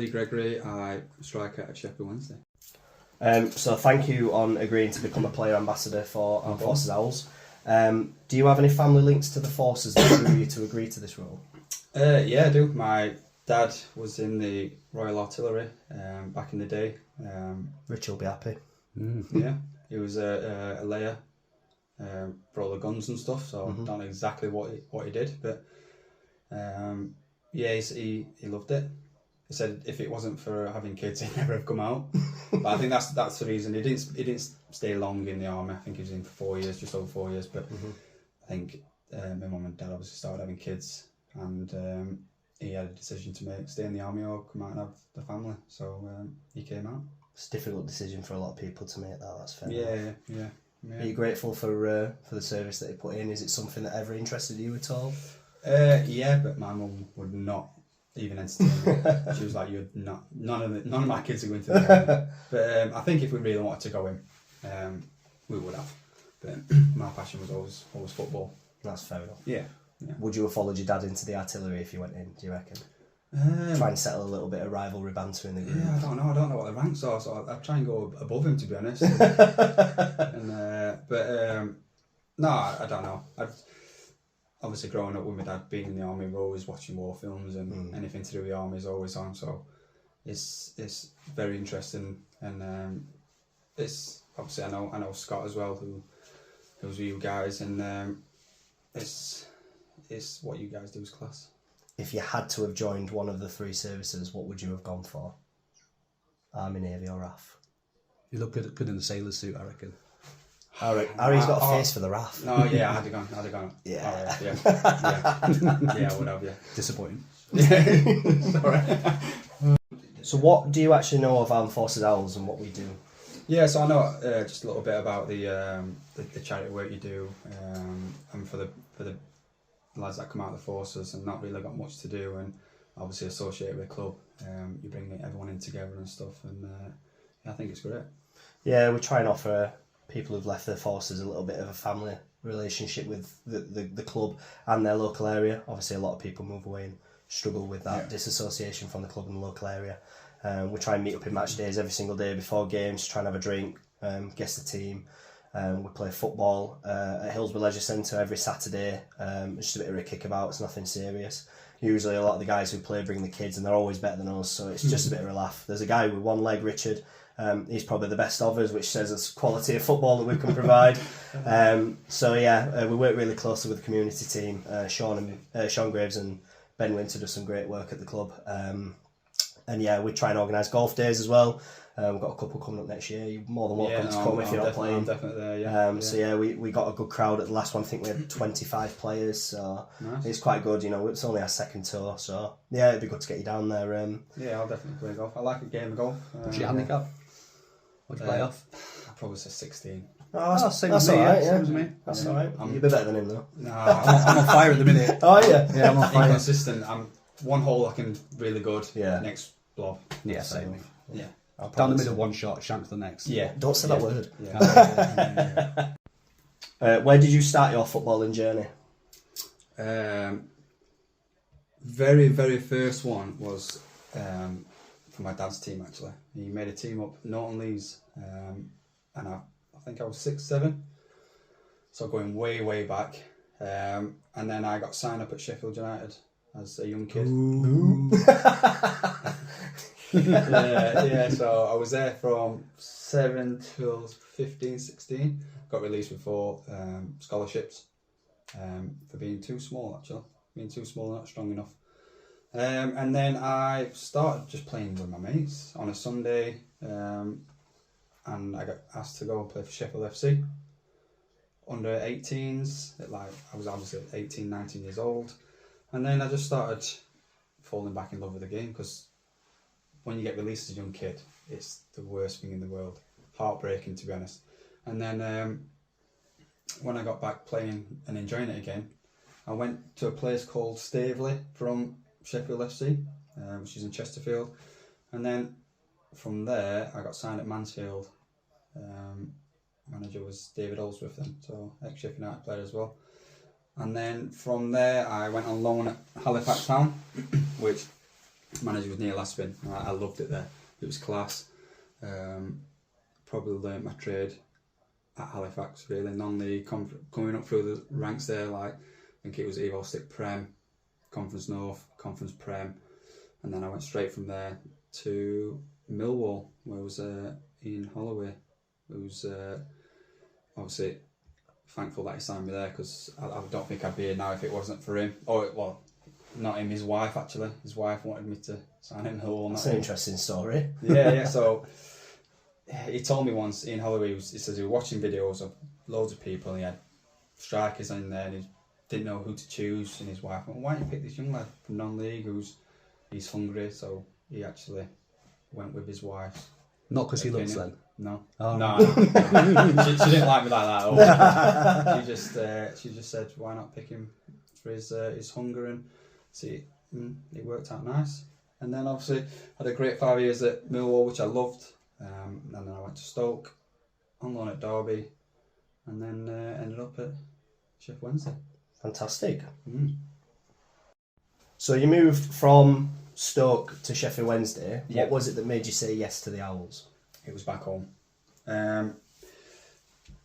Lee Gregory. I strike at Sheffield Wednesday. So thank you on agreeing to become a player ambassador for Armed Forces Owls. Do you have any family links to the forces that drew you to agree to this role? Yeah, I do. My dad was in the Royal Artillery back in the day. Rich will be happy. Yeah, he was a layer for all the guns and stuff. So I don't know exactly what he did, but yeah, he loved it. He said if it wasn't for having kids, he'd never have come out. But I think that's the reason he didn't stay long in the army. I think he was in for 4 years, just over 4 years. But I think my mum and dad obviously started having kids, and he had a decision to make: stay in the army or come out and have the family. So he came out. It's a difficult decision for a lot of people to make. That's fair. Yeah. Are you grateful for the service that he put in? Is it something that ever interested you at all? Yeah, but my mum would not even entertain me. She was like, "You're not. None of my kids are going to the army." But I think if we really wanted to go in, we would have. But my passion was always football. That's fair enough. Yeah. Would you have followed your dad into the artillery if you went in? Do you reckon? Try and settle a little bit of rivalry banter in the group. Yeah, I don't know what the ranks are, so I'd try and go above him, to be honest. No, I don't know. Obviously, growing up with my dad being in the army, we're always watching war films, and anything to do with the army is always on. So it's very interesting, and it's obviously I know Scott as well, who's with you guys, and it's what you guys do is class. If you had to have joined one of the three services, what would you have gone for? Army, Navy or RAF? You look good in the sailor suit, I reckon. Harry's got a face for the RAF. No, yeah, I had to go. Yeah. Yeah, I would have, yeah. Disappointing. Sorry. So what do you actually know of Armed Forces Owls and what we do? Yeah, so I know just a little bit about the charity work you do, and for the lads that come out of the forces and not really got much to do, and obviously associated with the club, you bring everyone in together and stuff, and I think it's great. Yeah, we try and offer people who've left their forces a little bit of a family relationship with the club and their local area. Obviously, a lot of people move away and struggle with that disassociation from the club and the local area. We try and meet up in match days every single day before games, try and have a drink, guess the team. We play football at Hillsborough Leisure Centre every Saturday. It's just a bit of a kickabout, it's nothing serious. Usually a lot of the guys who play bring the kids and they're always better than us, so it's just a bit of a laugh. There's a guy with one leg, Richard. He's probably the best of us, which says it's quality of football that we can provide. We work really closely with the community team. Sean Graves and Ben Winter do some great work at the club. We try and organise golf days as well. We've got a couple coming up next year. You're more than welcome to come if you're not playing. I'm definitely there, we got a good crowd at the last one. I think we had 25 players, so nice. It's quite good. It's only our second tour, so yeah, it'd be good to get you down there. I'll definitely play golf. I like a game of golf. What's your handicap? What do you play off? I'd probably say 16. Same that's as me. all right, Same as me. That's all right. You'll be better than him though. No, I'm on fire at the minute. Oh yeah, I'm on fire. Inconsistent. I'm one hole I can really good. Yeah. Next blob. Yeah, same. Yeah. Down the middle, one shot, shank the next. Yeah. Don't say that word. Yeah. Where did you start your footballing journey? Very, very first one was for my dad's team, actually. He made a team up Norton Lees, and I think I was 6, 7, so going way, way back. And then I got signed up at Sheffield United as a young kid. So I was there from 7 till 15, 16. Got released with 4 scholarships for being too small, actually. Being too small, not strong enough. And then I started just playing with my mates on a Sunday, and I got asked to go and play for Sheffield FC under 18s. I was obviously 18, 19 years old, and then I just started falling back in love with the game, because when you get released as a young kid, it's the worst thing in the world. Heartbreaking, to be honest. And then when I got back playing and enjoying it again, I went to a place called Staveley from Sheffield FC, which is in Chesterfield. And then from there, I got signed at Mansfield. Manager was David Oldsworth then, so ex-Sheffield United player as well. And then from there, I went on loan at Halifax Town, which Manager was Neil Aspin. I loved it there. It was class. Probably learnt my trade at Halifax, really. Non-league, coming up through the ranks there, like, I think it was Evo Stick Prem, Conference North, Conference Prem, and then I went straight from there to Millwall, where was Ian Holloway, who's obviously thankful that he signed me there, because I don't think I'd be here now if it wasn't for him. Not him, his wife actually. His wife wanted me to sign him Millwall. That's an interesting story. Yeah. So he told me once, Ian Holloway, he says he was watching videos of loads of people, and he had strikers in there, and he didn't know who to choose. And his wife went, "Why don't you pick this young lad from non-league he's hungry?" So he actually went with his wife. Not because he looks then. No. Oh. No. she didn't like me like that at all. She just said, "Why not pick him for his hunger?" And see, it worked out nice. And then obviously had a great 5 years at Millwall, which I loved. And then I went to Stoke, on loan at Derby, and then ended up at Sheffield Wednesday. Fantastic. So you moved from Stoke to Sheffield Wednesday. Yep. What was it that made you say yes to the Owls? It was back home.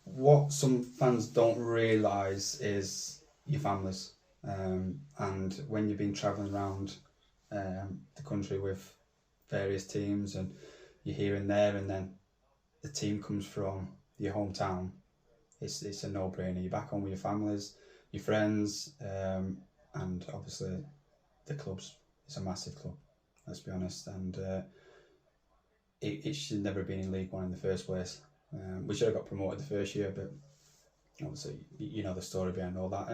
What some fans don't realise is your families. And when you've been travelling around the country with various teams, and you're here and there, and then the team comes from your hometown, it's a no-brainer. You're back home with your families, your friends, and obviously the it's a massive club, let's be honest, and it should never have been in League One in the first place. We should have got promoted the first year, but obviously you know the story behind all that.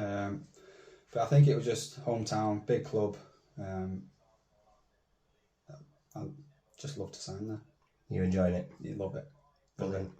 But I think it was just hometown, big club. I just love to sign there. You're enjoying it? You love it. Brilliant.